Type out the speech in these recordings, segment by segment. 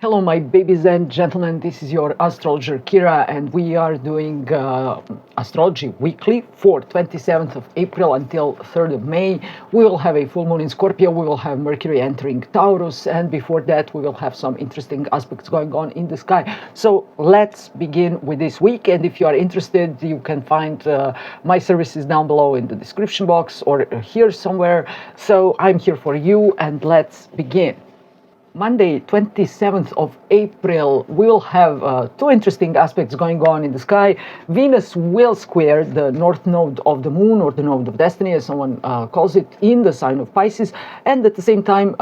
Hello, my babies and gentlemen. This is your astrologer Kira, and we are doing astrology weekly for 27th of April until 3rd of May. We will have a full moon in Scorpio. We will have Mercury entering Taurus, and before that, we will have some interesting aspects going on in the sky. So let's begin with this week. And if you are interested, you can find my services down below in the description box or here somewhere. So I'm here for you, and let's begin. Monday, 27th of April, we'll have two interesting aspects going on in the sky. Venus will square the north node of the moon, or the node of destiny, as someone calls it, in the sign of Pisces. And at the same time,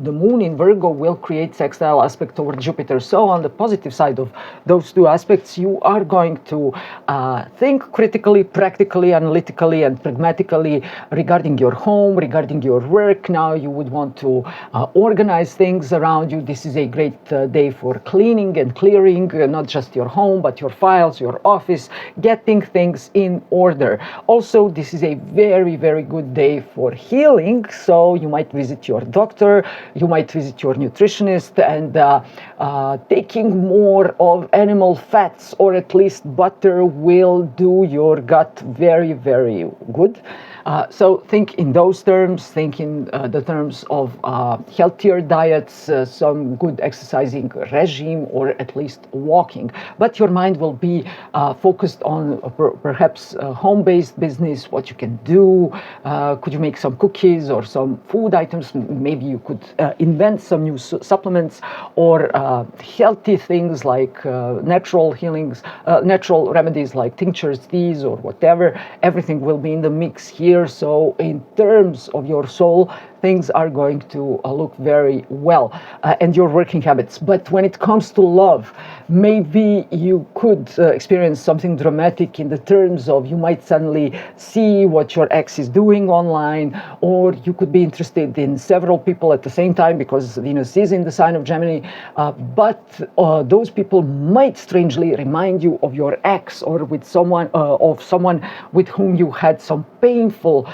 the moon in Virgo will create sextile aspect toward Jupiter. So on the positive side of those two aspects, you are going to think critically, practically, analytically, and pragmatically regarding your home, regarding your work. Now you would want to organize things around you. This is a great day for cleaning and clearing, not just your home, but your files, your office, getting things in order. Also, this is a very, very good day for healing. So you might visit your doctor, you might visit your nutritionist, and taking more of animal fats, or at least butter, will do your gut very, very good. So think in those terms, think in the terms of healthier diets, some good exercising regime, or at least walking. But your mind will be focused on perhaps home-based business, what you can do. Could you make some cookies or some food items? Maybe you could invent some new supplements or healthy things like natural healings, natural remedies like tinctures, teas, or whatever. Everything will be in the mix here. So in terms of your soul, things are going to look very well, and your working habits. But when it comes to love, maybe you could experience something dramatic in the terms of you might suddenly see what your ex is doing online, or you could be interested in several people at the same time because Venus is in the sign of Gemini, but those people might strangely remind you of your ex, or with someone with whom you had some painful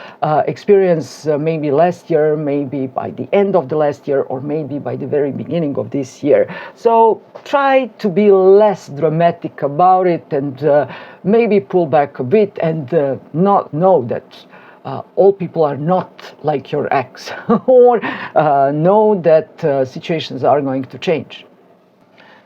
experience, maybe last year, maybe by the end of the last year, or maybe by the very beginning of this year. So try to be less dramatic about it, and maybe pull back a bit, and not know that all people are not like your ex, or know that situations are going to change.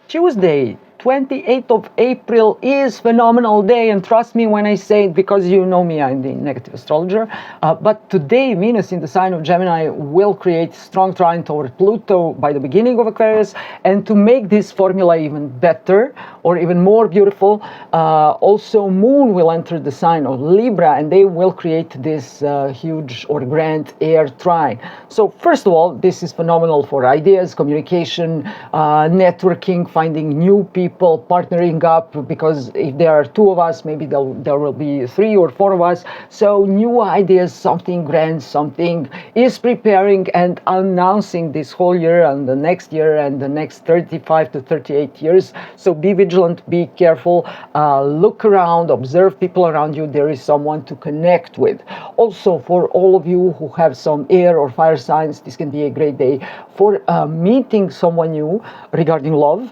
Tuesday, 28th of April is phenomenal day, and trust me when I say it, because you know me, I'm the negative astrologer. But today, Venus in the sign of Gemini will create strong trine toward Pluto by the beginning of Aquarius, and to make this formula even better or even more beautiful, also Moon will enter the sign of Libra, and they will create this huge or grand air trine. So first of all, this is phenomenal for ideas, communication, networking, finding new people, partnering up, because if there are two of us, maybe there will be 3 or 4 of us. So new ideas, something grand, something is preparing and announcing this whole year and the next year and the next 35 to 38 years. So be vigilant, be careful, look around, observe people around you. There is someone to connect with. Also, for all of you who have some air or fire signs, this can be a great day for meeting someone new regarding love,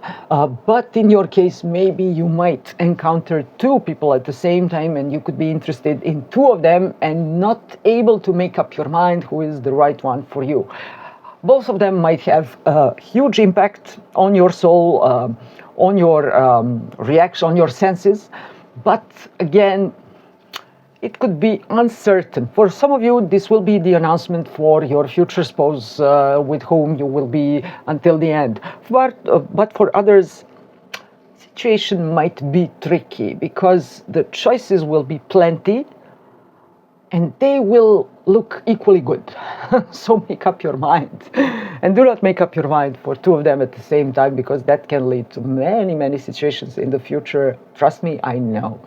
but in your case, maybe you might encounter 2 people at the same time, and you could be interested in 2 of them and not able to make up your mind who is the right one for you. Both of them might have a huge impact on your soul, on your reaction, on your senses, but again, it could be uncertain. For some of you, this will be the announcement for your future spouse with whom you will be until the end. But for others, situation might be tricky because the choices will be plenty and they will look equally good. So make up your mind. And do not make up your mind for 2 of them at the same time, because that can lead to many, many situations in the future. Trust me, I know.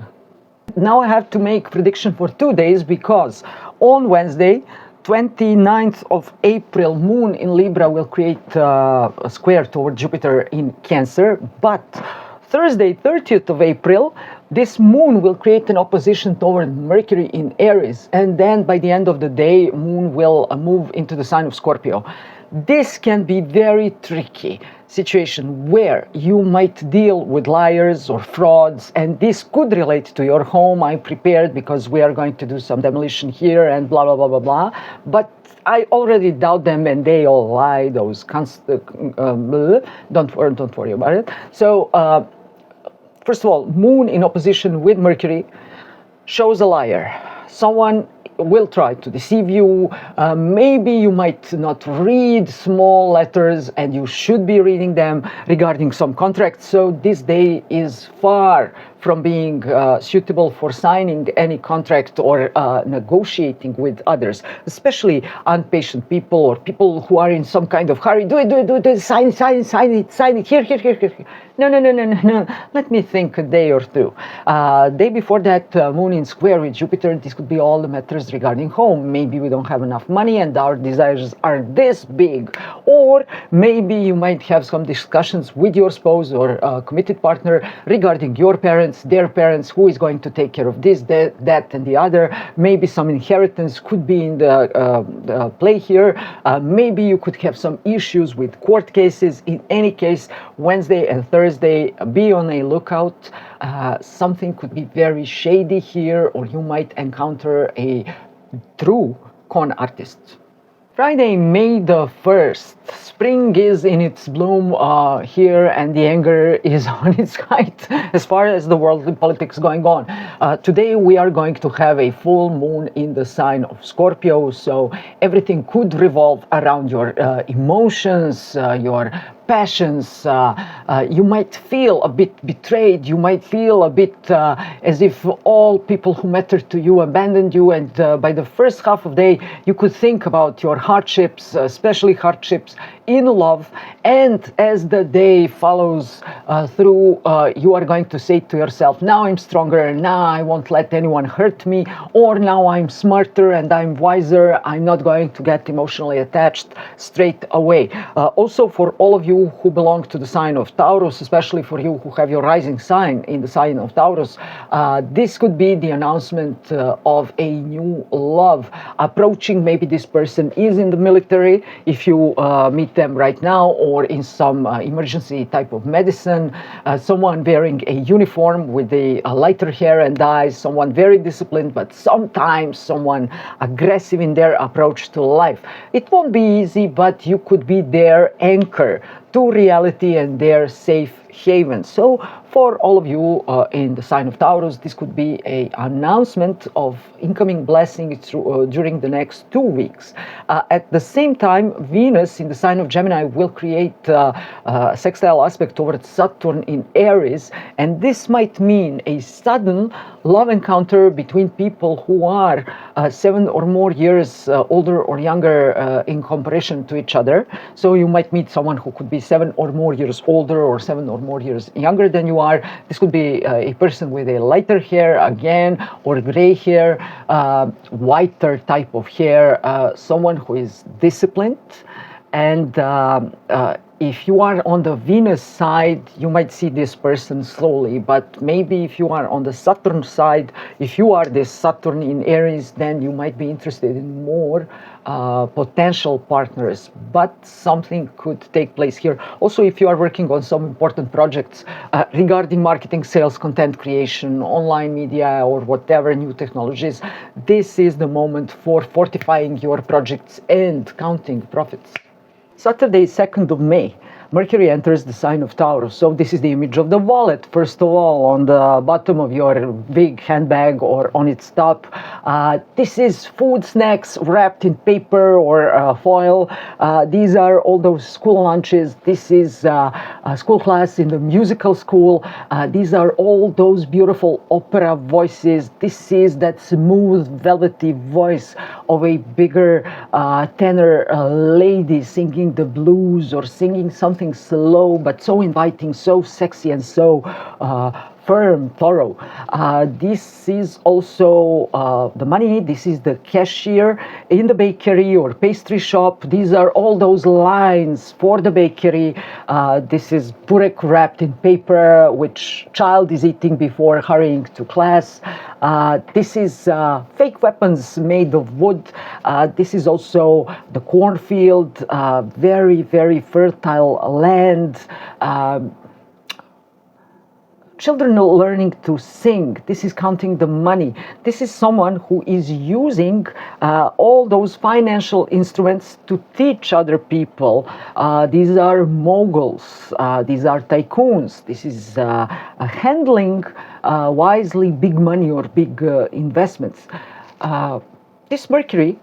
Now I have to make prediction for 2 days, because on Wednesday, 29th of April, Moon in Libra will create a square toward Jupiter in Cancer. But Thursday, 30th of April, this Moon will create an opposition toward Mercury in Aries. And then by the end of the day, Moon will move into the sign of Scorpio. This can be very tricky. situation where you might deal with liars or frauds, and this could relate to your home. I'm prepared because we are going to do some demolition here and blah, blah, blah, blah, blah. But I already doubt them, and they all lie. Those don't worry about it. So, first of all, Moon in opposition with Mercury shows a liar. Someone will try to deceive you. Maybe you might not read small letters, and you should be reading them regarding some contracts. So this day is far from being suitable for signing any contract or negotiating with others, especially impatient people or people who are in some kind of hurry. Do it, sign it, here. No. Let me think a day or two. Day before that, Moon in square with Jupiter. This could be all the matters regarding home. Maybe we don't have enough money and our desires are this big. Or maybe you might have some discussions with your spouse or committed partner regarding your parents, their parents, who is going to take care of this, that, and the other. Maybe some inheritance could be in the play here. Maybe you could have some issues with court cases. In any case, Wednesday and Thursday, be on a lookout. Something could be very shady here, or you might encounter a true con artist. Friday, May the 1st. Spring is in its bloom here, and the anger is on its height as far as the worldly politics going on. Today we are going to have a full moon in the sign of Scorpio, so everything could revolve around your emotions, your passions. You might feel a bit betrayed. You might feel a bit as if all people who mattered to you abandoned you, and by the first half of the day you could think about your hardships, especially hardships in love. And as the day follows through, you are going to say to yourself, now I'm stronger, now I won't let anyone hurt me, or now I'm smarter and I'm wiser, I'm not going to get emotionally attached straight away. Also, for all of you who belong to the sign of Taurus, especially for you who have your rising sign in the sign of Taurus, this could be the announcement of a new love approaching. Maybe this person is in the military, if you meet them right now, or in some emergency type of medicine, someone wearing a uniform with a lighter hair and eyes, someone very disciplined, but sometimes someone aggressive in their approach to life. It won't be easy, but you could be their anchor to reality and their safe haven. So for all of you in the sign of Taurus, this could be an announcement of incoming blessings during the next 2 weeks. At the same time, Venus in the sign of Gemini will create a sextile aspect towards Saturn in Aries, and this might mean a sudden love encounter between people who are 7 or more years older or younger in comparison to each other. So you might meet someone who could be 7 or more years older or 7 or more years younger than you are. This could be a person with a lighter hair again, or gray hair, whiter type of hair, someone who is disciplined. And if you are on the Venus side, you might see this person slowly, but maybe if you are on the Saturn side, if you are this Saturn in Aries, then you might be interested in more potential partners, but something could take place here. Also, if you are working on some important projects regarding marketing, sales, content creation, online media, or whatever new technologies, this is the moment for fortifying your projects and counting profits. Saturday, 2nd of May, Mercury enters the sign of Taurus. So this is the image of the wallet, first of all, on the bottom of your big handbag or on its top. This is food, snacks wrapped in paper or foil. These are all those school lunches. This is a school class in the musical school. These are all those beautiful opera voices. This is that smooth, velvety voice of a bigger tenor lady singing the blues or singing something slow but so inviting, so sexy, and so firm, thorough. This is also the money. This is the cashier in the bakery or pastry shop. These are all those lines for the bakery. This is burek wrapped in paper, which child is eating before hurrying to class. This is fake weapons made of wood. This is also the cornfield, very, very fertile land. Children are learning to sing. This is counting the money. This is someone who is using all those financial instruments to teach other people. These are moguls. These are tycoons. This is handling wisely big money or big investments. This Mercury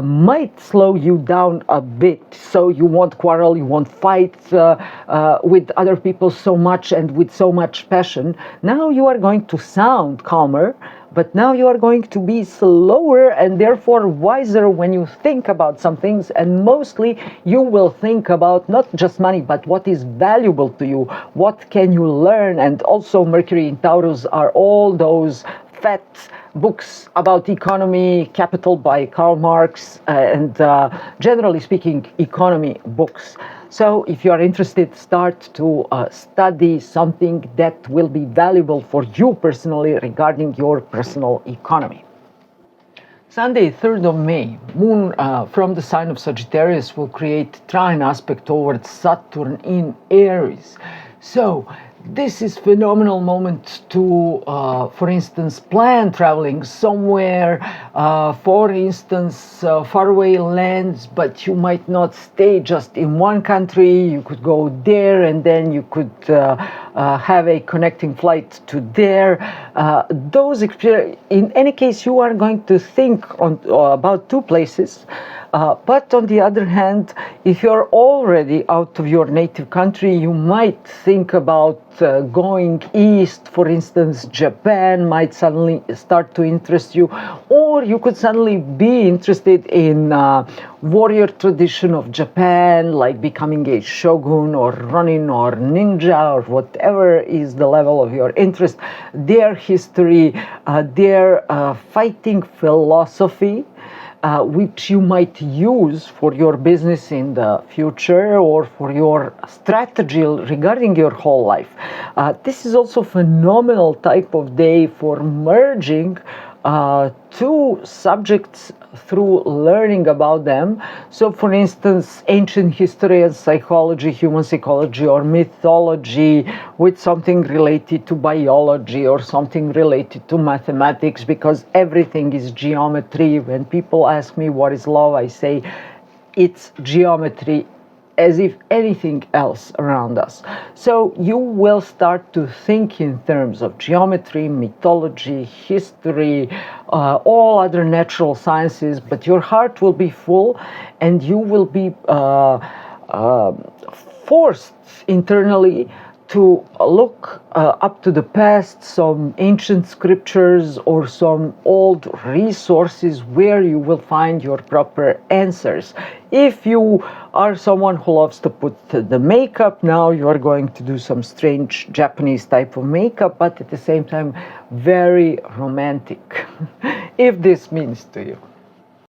might slow you down a bit, so you won't quarrel, you won't fight with other people so much and with so much passion. Now you are going to sound calmer, but now you are going to be slower and therefore wiser when you think about some things, and mostly you will think about not just money, but what is valuable to you, what can you learn. And also Mercury in Taurus are all those fat books about economy, Capital by Karl Marx, and generally speaking, economy books. So if you are interested, start to study something that will be valuable for you personally regarding your personal economy. Sunday, 3rd of May, Moon from the sign of Sagittarius will create trine aspect towards Saturn in Aries. So this is phenomenal moment to, for instance, plan traveling somewhere, for instance, faraway lands, but you might not stay just in one country. You could go there and then you could have a connecting flight to there. In any case, you are going to think about two places. But on the other hand, if you're already out of your native country, you might think about going east. For instance, Japan might suddenly start to interest you, or you could suddenly be interested in warrior tradition of Japan, like becoming a shogun or ronin or ninja or whatever is the level of your interest. Their history, their fighting philosophy, which you might use for your business in the future or for your strategy regarding your whole life. This is also a phenomenal type of day for merging two subjects through learning about them. So for instance, ancient history and psychology, human psychology or mythology with something related to biology or something related to mathematics, because everything is geometry. When people ask me what is love, I say it's geometry, as if anything else around us. So you will start to think in terms of geometry, mythology, history, all other natural sciences, but your heart will be full and you will be forced internally to look up to the past, some ancient scriptures or some old resources where you will find your proper answers. If you are someone who loves to put the makeup, now you are going to do some strange Japanese type of makeup, but at the same time very romantic, if this means to you.